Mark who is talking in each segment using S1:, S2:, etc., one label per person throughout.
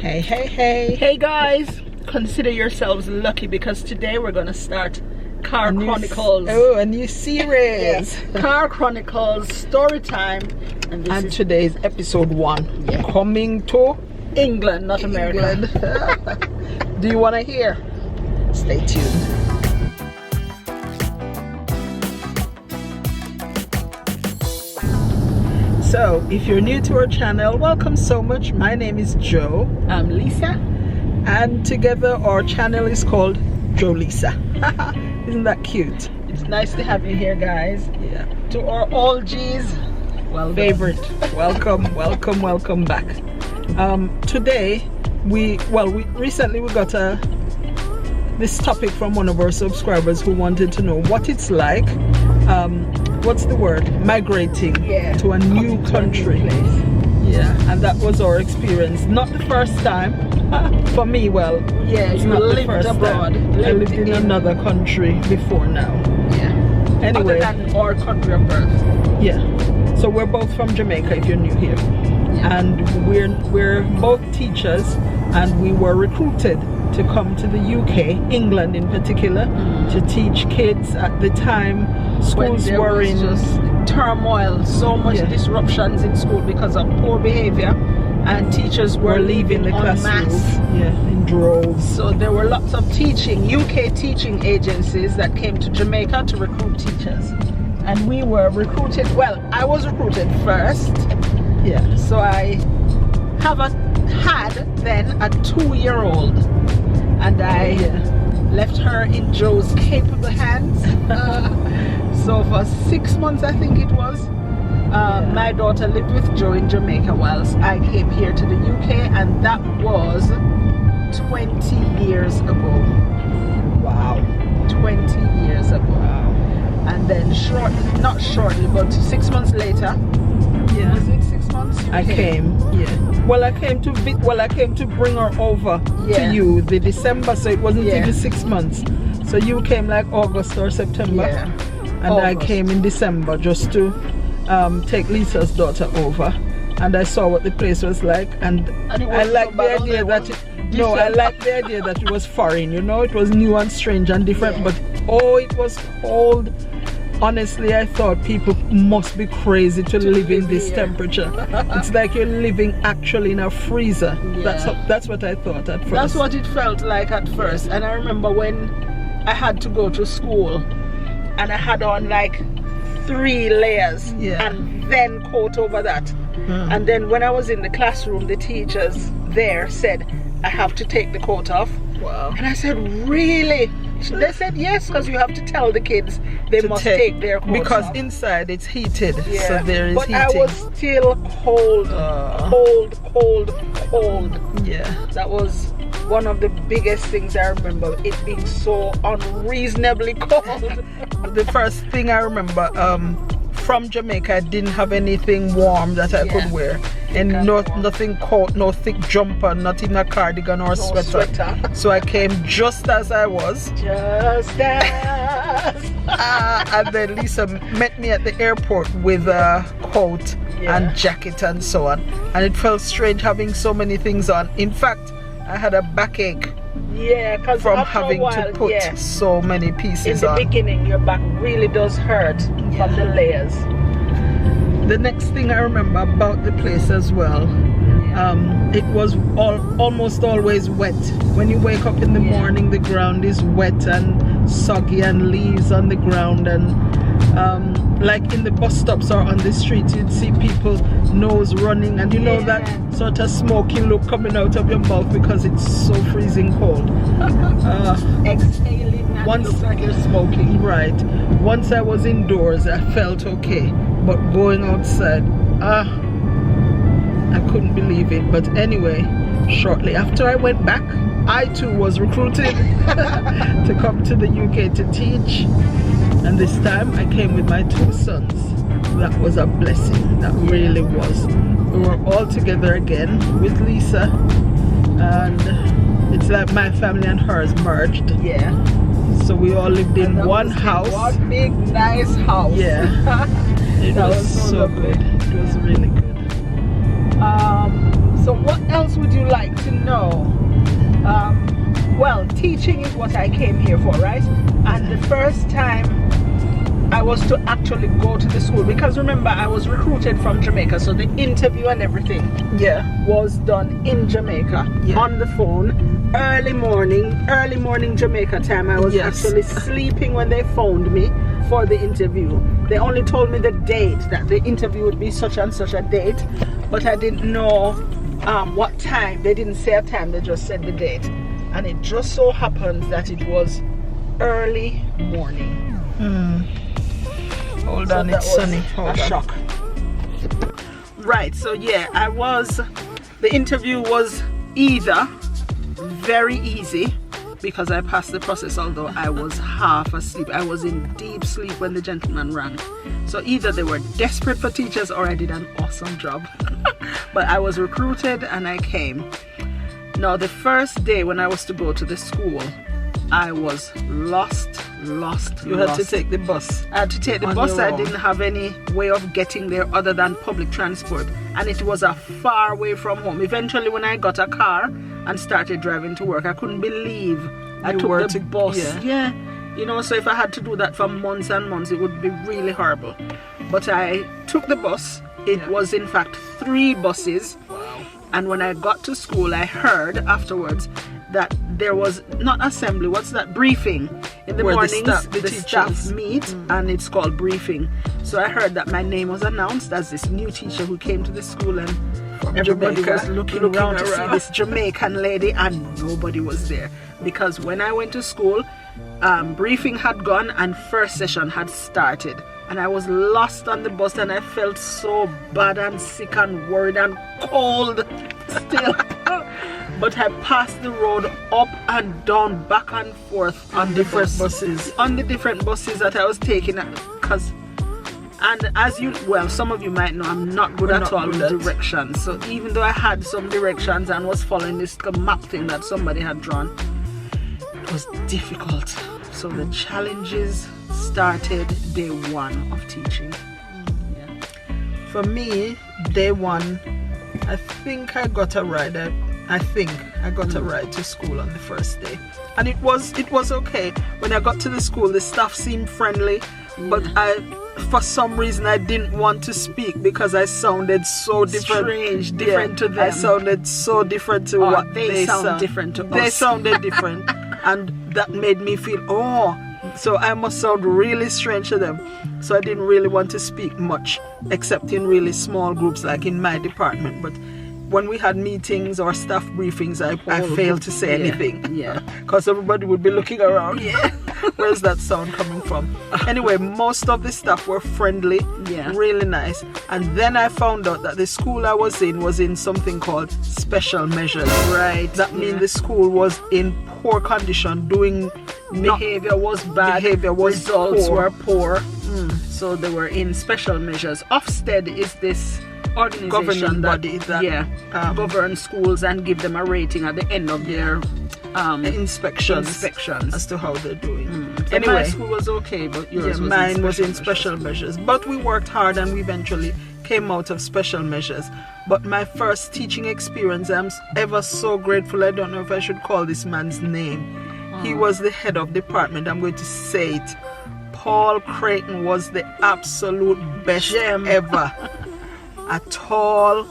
S1: Hey, hey, hey.
S2: Hey guys, consider yourselves lucky because today we're going to start Car Chronicles.
S1: A new series.
S2: Yes. Car Chronicles story time. And
S1: today's episode 1.
S2: Yeah.
S1: Coming to
S2: England, not America.
S1: Do you want to hear? Stay tuned. So, if you're new to our channel, welcome so much. My name is Joe.
S2: I'm Leisa.
S1: And together our channel is called Joleisa. Isn't that cute?
S2: It's nice to have you here, guys.
S1: Yeah.
S2: To our all G's,
S1: favorite. welcome back. Today we recently got this topic from one of our subscribers who wanted to know what it's like, what's the word, migrating to a new country. Yeah, and that was our experience. Not the first time for me. Well,
S2: yeah,
S1: it's
S2: you
S1: not
S2: lived
S1: the first
S2: abroad.
S1: Time. I lived in another country before now.
S2: Yeah.
S1: Anyway,
S2: other than our country of birth.
S1: Yeah. So we're both from Jamaica, if you're new here.
S2: Yeah.
S1: And we're both teachers, and we were recruited to come to the UK, England in particular, to teach kids at the time. Schools were in
S2: just turmoil, so much disruptions in school because of poor behavior, and teachers were leaving
S1: the classrooms in droves.
S2: So there were lots of UK teaching agencies that came to Jamaica to recruit teachers, and we were recruited. Well, I was recruited first.
S1: Yeah.
S2: So I had then a 2-year-old, and I left her in Joe's capable hands. So for 6 months, I think it was, my daughter lived with Joe in Jamaica whilst I came here to the UK, and that was 20 years ago.
S1: Wow.
S2: 20 years ago.
S1: Wow.
S2: And then not shortly, but 6 months later.
S1: Yeah.
S2: Was it 6 months?
S1: I came. Yeah. Well, I came to bring her over to you the December, so it wasn't even 6 months. So you came like August or September.
S2: Yeah.
S1: And I came in December just to take Lisa's daughter over, and I saw what the place was like, and I liked the idea that it was foreign, you know, it was new and strange and different, but it was cold. Honestly, I thought people must be crazy to live in this temperature. It's like you're living actually in a freezer.
S2: Yeah.
S1: That's what I thought at first.
S2: That's what it felt like at first. And I remember when I had to go to school, and I had on like 3 layers and then coat over that. And then when I was in the classroom, the teachers there said I have to take the coat off.
S1: Wow.
S2: And I said, really? They said yes, because you have to tell the kids they must take their coats
S1: because
S2: off.
S1: Inside it's heated,
S2: yeah.
S1: so there is heating.
S2: But I was still cold.
S1: Yeah.
S2: That was one of the biggest things I remember, it being so unreasonably cold.
S1: The first thing I remember, from Jamaica, I didn't have anything warm that I could wear, and nothing coat, no thick jumper, not even a cardigan or sweater. So I came just as I was.
S2: Just as.
S1: And then Lisa met me at the airport with a coat and jacket and so on, and it felt strange having so many things on. In fact, I had a backache from having to put so many pieces on.
S2: In the beginning, your back really does hurt from the layers.
S1: The next thing I remember about the place as well, it was almost always wet. When you wake up in the morning, the ground is wet and soggy and leaves on the ground, and like in the bus stops or on the streets, you'd see people nose running, and you know that sort of smoky look coming out of your mouth because it's so freezing cold.
S2: Exhaling and it looks like you're smoking.
S1: Right. Once I was indoors, I felt okay, but going outside, I couldn't believe it. But anyway, shortly after I went back, I too was recruited to come to the UK to teach, and this time I came with my 2 sons. That was a blessing, that really was. We were all together again with Lisa, and it's like my family and hers merged.
S2: Yeah.
S1: So we all lived in one house.
S2: One big nice house.
S1: Yeah. It was so good. It was really good.
S2: So what else would you like to know? Well, teaching is what I came here for, right? And the first time I was to actually go to the school, because remember I was recruited from Jamaica, so the interview and everything was done in Jamaica on the phone. Early morning Jamaica time. I was actually sleeping when they phoned me for the interview. They only told me the date, that the interview would be such and such a date, but I didn't know what time. They didn't say a time, they just said the date. And it just so happens that it was early morning.
S1: Hold on, it's sunny. Hold on.
S2: Shock. Right, so yeah, the interview was either very easy, because I passed the process, although I was half asleep. I was in deep sleep when the gentleman rang. So either they were desperate for teachers or I did an awesome job. But I was recruited and I came. Now the first day when I was to go to the school, I was lost.
S1: You had to take the bus.
S2: I had to take the bus. I didn't have any way of getting there other than public transport, and it was a far way from home. Eventually when I got a car and started driving to work, I couldn't believe I took the bus. Yeah. You know, so if I had to do that for months and months, it would be really horrible. But I took the bus. It was in fact 3 buses.
S1: Wow.
S2: And when I got to school, I heard afterwards that there was not assembly, what's that, briefing in the mornings. The staff meet and it's called briefing. So I heard that my name was announced as this new teacher who came to the school, and everybody was looking around to see this Jamaican lady, and nobody was there, because when I went to school, briefing had gone and first session had started, and I was lost on the bus, and I felt so bad and sick and worried and cold still. But I passed the road up and down, back and forth on different buses. On the different buses that I was taking, and as some of you might know, I'm not good at all with directions. So even though I had some directions and was following this map thing that somebody had drawn, it was difficult. So the challenges started day 1 of teaching.
S1: For me, day 1, I think I got a ride. I think I got a ride to school on the first day, and it was okay. When I got to the school, the staff seemed friendly, but for some reason I didn't want to speak because I sounded so different.
S2: Different to them.
S1: I sounded so different to what they sound
S2: different to us.
S1: They sounded different, and that made me feel, so I must sound really strange to them. So I didn't really want to speak much, except in really small groups like in my department. But when we had meetings or staff briefings, I failed to say anything. Because everybody would be looking around. Where's that sound coming from? Anyway, most of the staff were friendly, really nice. And then I found out that the school I was in something called special measures.
S2: Right.
S1: That means the school was in poor condition,
S2: behavior was bad, results were poor. So they were in special measures. Ofsted is this organization
S1: governing body that
S2: governs schools and give them a rating at the end of their inspections
S1: as to how they're doing.
S2: So anyway, my school was okay, but yours
S1: mine was in special measures. But we worked hard and we eventually came out of special measures. But my first teaching experience, I'm ever so grateful. I don't know if I should call this man's name. He was the head of department. I'm going to say it. Paul Creighton was the absolute best ever. A tall,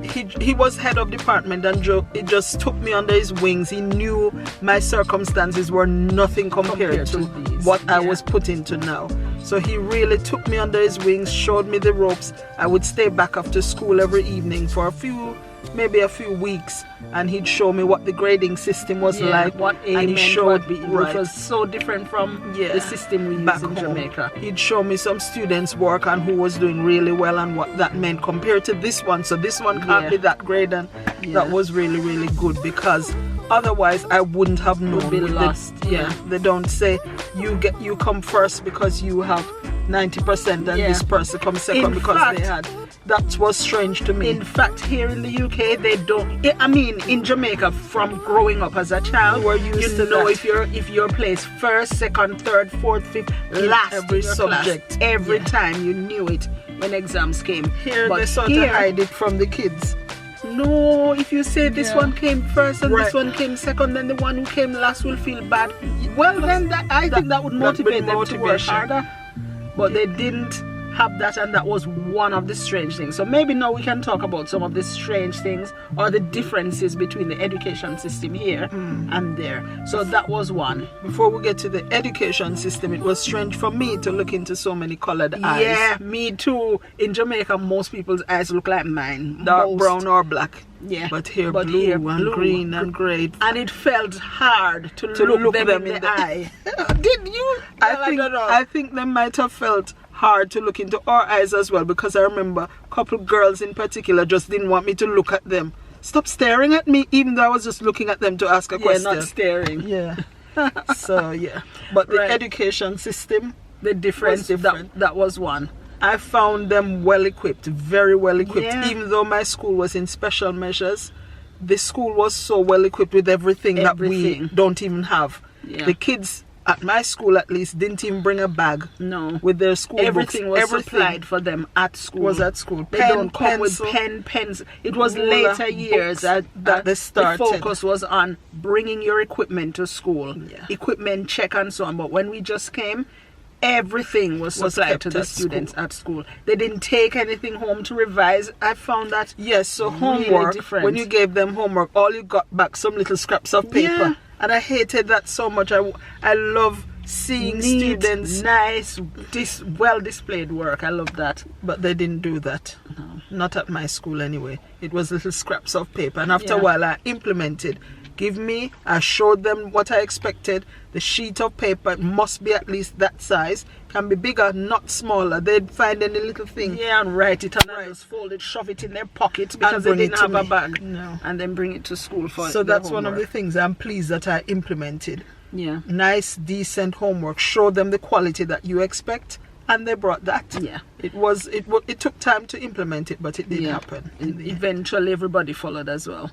S1: he was head of department, and he just took me under his wings. He knew my circumstances were nothing compared to what I was put into now. So he really took me under his wings, showed me the ropes. I would stay back after school every evening for maybe a few weeks, and he'd show me what the grading system was like,
S2: what A
S1: and he showed me
S2: which was so different from the system we use in Jamaica.
S1: He'd show me some students' work and who was doing really well and what that meant compared to this one. So this one can't be that great, and that was really, really good, because otherwise I wouldn't have known.
S2: You'd be lost.
S1: They don't say you come first because you have 90% and this person comes second because they had. That was strange to me.
S2: In fact, here in the UK, they don't. I mean, in Jamaica, from growing up as a child, you know if you're placed first, second, third, fourth, fifth, last
S1: every subject,
S2: every time you knew it. when exams came.
S1: Here
S2: but
S1: they sort of hide it from the kids.
S2: No, if you say this one came first and this
S1: Right.
S2: one came second, then the one who came last will feel bad. Well, then I think that would motivate them to work harder. But they didn't have that, and that was one of the strange things. So maybe now we can talk about some of the strange things or the differences between the education system here and there. So that was one.
S1: Before we get to the education system, it was strange for me to look into so many colored eyes.
S2: Yeah, me too. In Jamaica, most people's eyes look like mine.
S1: Dark
S2: Most.
S1: brown or black.
S2: Yeah.
S1: But here
S2: But
S1: blue
S2: here
S1: and
S2: blue.
S1: green and grey.
S2: And it felt hard to look them in the eye. Did you?
S1: I
S2: don't know.
S1: think they might have felt hard to look into our eyes as well, because I remember a couple girls in particular just didn't want me to look at them. Stop staring at me, even though I was just looking at them to ask a question.
S2: not staring.
S1: Yeah. So yeah. But the education system,
S2: The difference, that was one.
S1: I found them well equipped, very well equipped.
S2: Yeah.
S1: Even though my school was in special measures, the school was so well equipped with everything that we don't even have.
S2: Yeah.
S1: The kids at my school, at least, didn't even bring a bag.
S2: No.
S1: With their school
S2: Everything
S1: books.
S2: was supplied for them at school.
S1: Was at school.
S2: They
S1: Pen,
S2: don't come with
S1: pencil,
S2: pens. It was
S1: ruler,
S2: later years
S1: books that they started.
S2: The focus was on bringing your equipment to school,
S1: Yeah.
S2: equipment check and so on. But when we just came, everything was supplied
S1: kept
S2: to the
S1: at
S2: students
S1: school.
S2: at school. They didn't take anything home to revise. I found that
S1: Yes, so
S2: really
S1: homework,
S2: different.
S1: when you gave them homework, all you got back some little scraps of paper.
S2: Yeah.
S1: And I hated that so much. I love seeing
S2: neat,
S1: students,
S2: nice, well displayed work. I love that.
S1: but they didn't do that.
S2: No.
S1: Not at my school anyway. It was little scraps of paper, and after
S2: Yeah.
S1: a while I implemented. I showed them what I expected. The sheet of paper must be at least that size. Can be bigger, not smaller. They'd find any little thing.
S2: Yeah, and write it and
S1: Right.
S2: just fold it, shove it in their pocket because they
S1: bring it
S2: didn't
S1: to
S2: have a
S1: me.
S2: bag.
S1: No.
S2: And then bring it to school for
S1: So
S2: their
S1: that's one of the
S2: homework.
S1: things I'm pleased that I implemented.
S2: Yeah.
S1: Nice, decent homework. Show them the quality that you expect, and they brought that.
S2: Yeah.
S1: It took time to implement it, but it did happen. in the end.
S2: Eventually, everybody followed as well.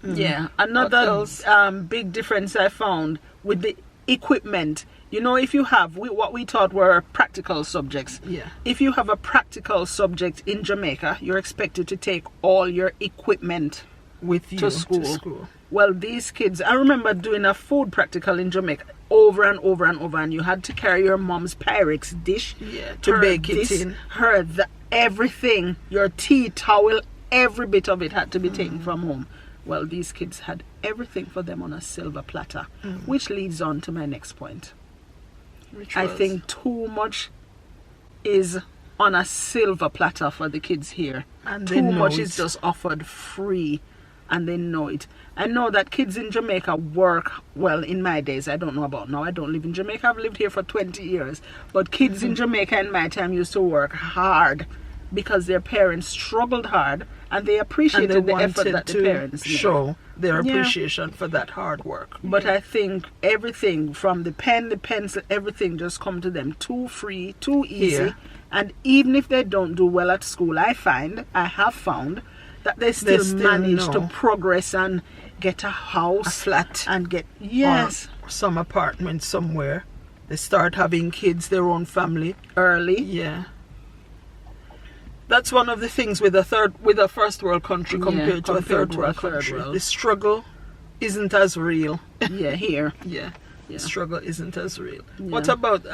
S2: Yeah.
S1: What
S2: Another
S1: else?
S2: big difference I found with the equipment. You know, if you have what we thought were practical subjects.
S1: Yeah.
S2: If you have a practical subject in Jamaica, you're expected to take all your equipment
S1: With you
S2: to school.
S1: To school.
S2: Well, these kids, I remember doing a food practical in Jamaica over and over and over, and you had to carry your mom's Pyrex dish
S1: to bake it in.
S2: Everything, your tea towel, every bit of it had to be taken from home. Well, these kids had everything for them on a silver platter, which leads on to my next point.
S1: Which
S2: I
S1: was-
S2: think too much is on a silver platter for the kids here.
S1: And they
S2: Too
S1: know
S2: much
S1: it.
S2: is just offered free, and they know it. I know that kids in Jamaica work well. In my days, I don't know about now. I don't live in Jamaica. I've lived here for 20 years. But kids in Jamaica in my time used to work hard because their parents struggled hard, and they appreciated
S1: and they
S2: the effort
S1: wanted
S2: that the
S1: to
S2: parents made.
S1: show their
S2: Yeah.
S1: appreciation for that hard work.
S2: But I think everything from the pen, the pencil, everything just come to them too free, too easy.
S1: Yeah.
S2: And even if they don't do well at school, I have found that they still manage to
S1: know.
S2: progress and get a house,
S1: A flat.
S2: and get
S1: Or some apartment somewhere. They start having kids, their own family.
S2: early.
S1: Yeah. That's one of the things with a first world country compared to a third world country. The struggle isn't as real.
S2: Yeah, here.
S1: Yeah.
S2: Yeah.
S1: The struggle isn't as real.
S2: Yeah.
S1: What about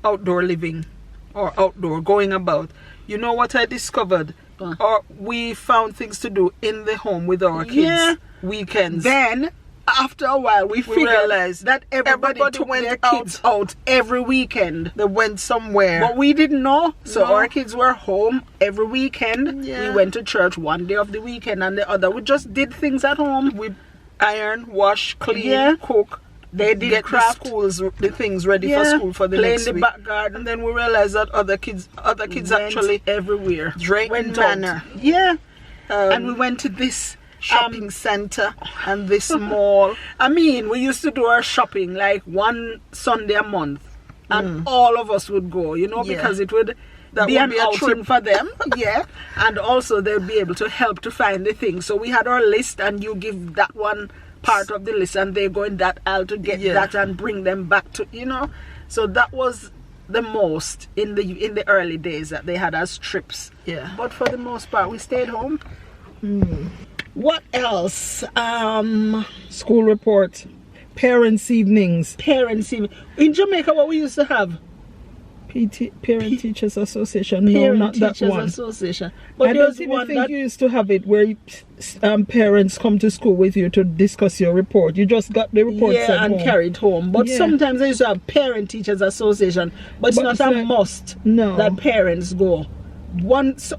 S1: outdoor living or outdoor going about? You know what I discovered? Or we found things to do in the home with our kids.
S2: Yeah.
S1: Weekends.
S2: Then, after a while, we figured
S1: realized
S2: that everybody took
S1: went
S2: their kids out every weekend.
S1: They went somewhere.
S2: But we didn't know. So
S1: No.
S2: our kids were home every weekend.
S1: Yeah.
S2: We went to church one day of the weekend, and the other we just did things at home.
S1: We iron, wash, clean,
S2: Yeah.
S1: cook.
S2: They did
S1: Get
S2: craft.
S1: the things ready for school for the
S2: play
S1: next
S2: in the
S1: week.
S2: back garden.
S1: And then we realized that other kids
S2: Went
S1: actually
S2: everywhere.
S1: Drayton
S2: Went
S1: Manor.
S2: out. Yeah.
S1: um,
S2: And we went to this
S1: shopping center and this mall.
S2: I mean, we used to do our shopping like one Sunday a month, and all of us would go, you know,
S1: Yeah.
S2: because it would
S1: That
S2: be
S1: would
S2: an
S1: be a
S2: outing
S1: trip.
S2: for them. Yeah. And also they'd be able to help to find the things. So we had our list, and you give that one part of the list, and they go in that aisle to get
S1: Yeah.
S2: that and bring them back to, you know. So that was the most in the early days that they had as trips.
S1: Yeah.
S2: But for the most part, we stayed home. What else?
S1: School report, parents' evenings.
S2: Parents evening. In Jamaica, what we used to have?
S1: Parent Teachers Association. No,
S2: Parent
S1: not that
S2: Teachers
S1: one.
S2: Association. But
S1: I
S2: there's
S1: don't even
S2: one
S1: think
S2: that
S1: you used to have it where parents come to school with you to discuss your report. You just got the report sent
S2: and
S1: home.
S2: carried home. But
S1: Yeah.
S2: sometimes they used to have Parent Teachers Association, but it's not a must that parents go.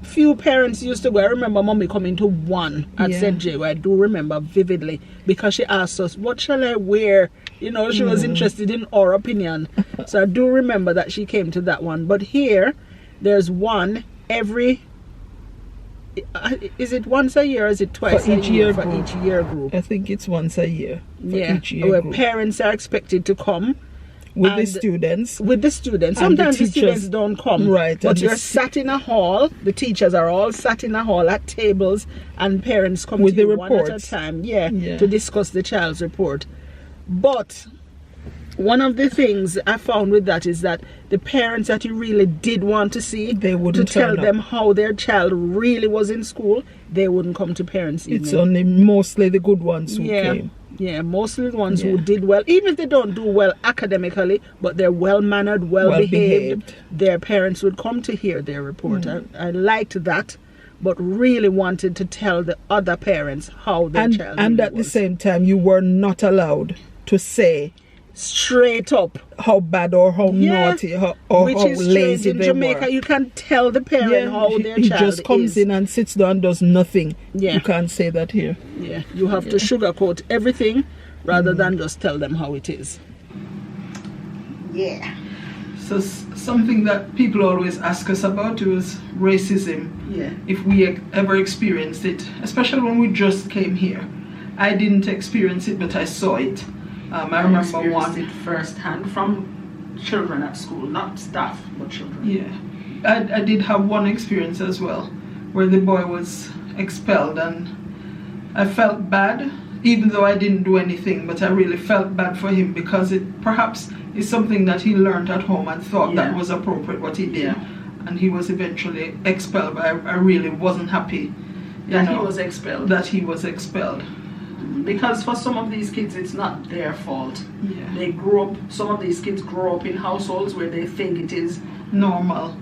S2: Few parents used to go. I remember mommy coming to one at St. J, where I do remember vividly, because she asked us, what shall I wear? You know, she was interested in our opinion. So I do remember that she came to that one. But here, there's one every, is it once a year or is it twice
S1: for
S2: a
S1: each
S2: year
S1: year
S2: for
S1: group.
S2: each year group?
S1: I think it's once a year for each year
S2: where
S1: group.
S2: parents are expected to come.
S1: With the students.
S2: With the students.
S1: And
S2: Sometimes
S1: the
S2: the students don't come.
S1: Right.
S2: But you're sat in a hall. The teachers are all sat in a hall at tables, and parents come
S1: with
S2: to
S1: the
S2: you one at a
S1: reports.
S2: time. To discuss the child's report. But one of the things I found with that is that the parents that you really did want to see,
S1: they wouldn't
S2: to tell
S1: turn
S2: them
S1: up.
S2: how their child really was in school, they wouldn't come to parents' evening.
S1: It's only mostly the good ones who came.
S2: Yeah, mostly the ones who did well, even if they don't do well academically, but they're well-mannered, well-behaved, their parents would come to hear their report. I liked that, but really wanted to tell the other parents how their child
S1: And
S2: really
S1: at the
S2: was.
S1: same time, you were not allowed to say
S2: straight up
S1: how bad or how naughty or
S2: which
S1: how
S2: is
S1: lazy
S2: strange. In
S1: they
S2: Jamaica,
S1: were.
S2: you can tell the parent how their
S1: he
S2: child
S1: just comes
S2: is.
S1: in and sits down and does nothing.
S2: Yeah.
S1: You can't say that here.
S2: Yeah, you have to sugarcoat everything rather than just tell them how it is. Yeah.
S1: So something that people always ask us about is racism.
S2: Yeah.
S1: If we ever experienced it, especially when we just came here. I didn't experience it, but I saw it. I remember one
S2: it firsthand from children at school, not staff, but children.
S1: Yeah, I did have one experience as well, where the boy was expelled, and I felt bad, even though I didn't do anything. But I really felt bad for him, because it perhaps is something that he learned at home and thought that was appropriate what he did, and he was eventually expelled. But I really wasn't happy
S2: that he was expelled.
S1: That he was expelled.
S2: Because for some of these kids, it's not their fault.
S1: Yeah.
S2: They grew up, some of these kids grow up in households where they think it is
S1: normal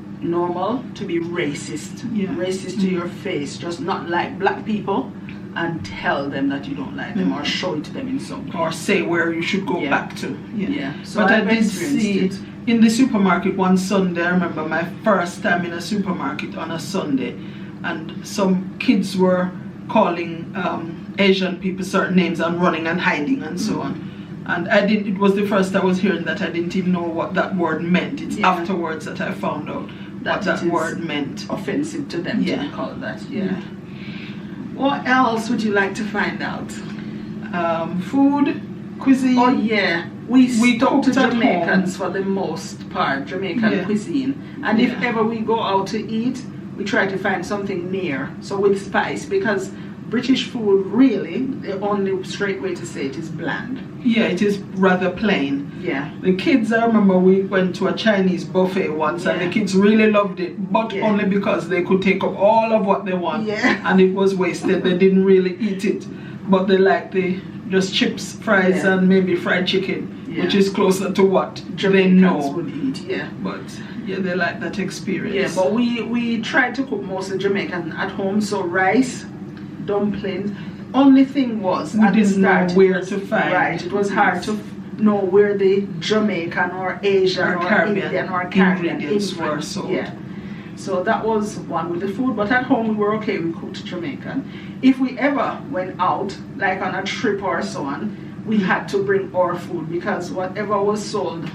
S2: to be racist.
S1: Yeah.
S2: Racist to your face, just not like black people, and tell them that you don't like them or show it to them in some way.
S1: Or say where you should go back to.
S2: So
S1: but I did
S2: experienced
S1: see
S2: it
S1: in the supermarket one Sunday. I remember my first time in a supermarket on a Sunday, and some kids were calling Asian people certain names and running and hiding and so on. And it was the first I was hearing that. I didn't even know what that word meant. It's afterwards that I found out what that word meant.
S2: Offensive to them to call that. What else would you like to find out?
S1: Food, cuisine.
S2: Oh yeah, we talk to
S1: at
S2: Jamaicans
S1: home.
S2: for the most part, Jamaican cuisine. And if ever we go out to eat, we try to find something near, so with spice, because British food, really, the only straight way to say it is bland.
S1: Yeah, it is rather plain.
S2: Yeah.
S1: The kids, I remember we went to a Chinese buffet once, and the kids really loved it, but only because they could take up all of what they want, and it was wasted. They didn't really eat it, but they liked just chips, fries, and maybe fried chicken, which is closer to what they know.
S2: Would eat,
S1: But they like that experience.
S2: Yeah, but we try to cook mostly Jamaican at home, so rice, dumplings. Only thing was
S1: we didn't know where to find.
S2: Right, it was hard to know where the Jamaican or Asian or
S1: Caribbean
S2: Indian or Caribbean
S1: ingredients were sold.
S2: Yeah, so that was one with the food. But at home we were okay. We cooked Jamaican. If we ever went out, like on a trip or so on, we had to bring our food, because whatever was sold,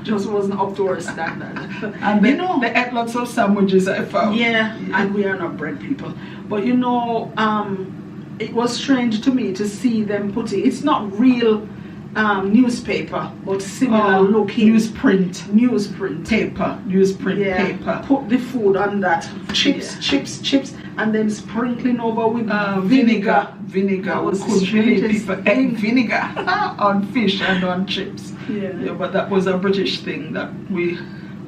S2: just wasn't up to our standard.
S1: And they ate lots of sandwiches, I found.
S2: And we are not bread people. But it was strange to me to see them putting, it's not real newspaper, but similar looking
S1: newsprint
S2: paper.
S1: Newsprint paper.
S2: Put the food on that, chips, and then sprinkling over with
S1: vinegar.
S2: That was
S1: We couldn't believe people
S2: thing.
S1: ate vinegar on fish and on chips.
S2: Yeah.
S1: But that was a British thing that we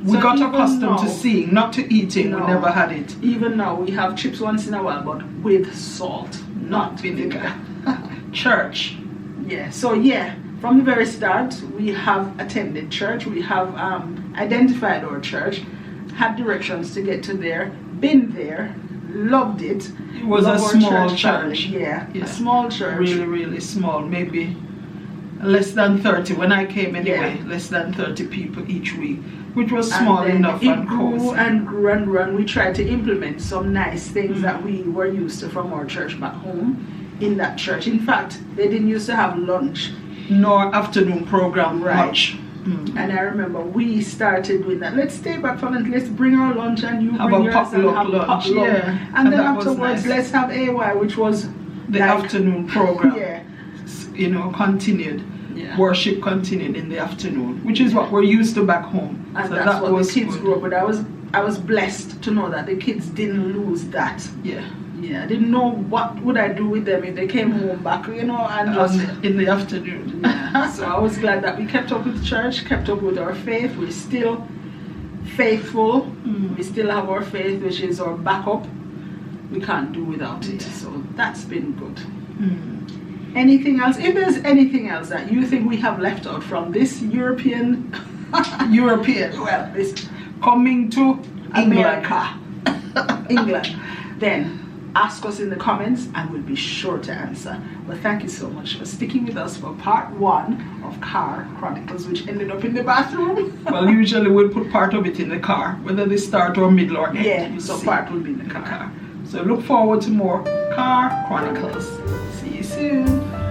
S2: So
S1: got
S2: even
S1: accustomed to
S2: now-
S1: seeing, not to eating.
S2: No.
S1: We never had it.
S2: Even now, we have chips once in a while, but with salt, not vinegar.
S1: Church.
S2: Yeah, so yeah, from the very start, we have attended church, we have identified our church, had directions to get to there, been there, loved it.
S1: It was
S2: Love
S1: a
S2: our
S1: small
S2: family.
S1: church.
S2: Yeah,
S1: Yeah.
S2: a small church.
S1: Really, really small. Maybe less than 30 when I came anyway.
S2: Yeah.
S1: Less than 30 people each week, which was
S2: And
S1: small
S2: then
S1: enough
S2: it
S1: and
S2: grew
S1: cozy.
S2: and grew and grew, and we tried to implement some nice things that we were used to from our church back home in that church. In fact, they didn't used to have lunch.
S1: Nor afternoon program
S2: Right.
S1: much.
S2: And I remember we started doing that. Let's stay back for lunch. Let's bring our lunch and you
S1: Have
S2: bring
S1: a
S2: yours
S1: potluck
S2: and have
S1: lunch,
S2: potluck.
S1: yeah.
S2: And then
S1: that was
S2: afterwards,
S1: nice.
S2: let's have AY, which was
S1: The
S2: like,
S1: afternoon program,
S2: Yeah,
S1: continued.
S2: yeah.
S1: Worship continued in the afternoon, which is what we're used to back home.
S2: And
S1: So
S2: that's
S1: that
S2: what
S1: was
S2: the kids
S1: good.
S2: grew up with. I was blessed to know that the kids didn't lose that.
S1: Yeah.
S2: Yeah, I didn't know what would I do with them if they came home back, and just
S1: In the afternoon.
S2: So I was glad that we kept up with church, kept up with our faith. We're still faithful. We still have our faith, which is our backup. We can't do without it. So that's been good. Anything else? If there's anything else that you think we have left out from this European, well, this
S1: Coming to England.
S2: America, England, then ask us in the comments and we'll be sure to answer. But thank you so much for sticking with us for part 1 of Car Chronicles, which ended up in the bathroom.
S1: Well, usually we'll put part of it in the car, whether they start or middle or end.
S2: Yeah,
S1: You'll
S2: so
S1: see.
S2: part will be in the car.
S1: So look forward to more Car Chronicles. See you soon.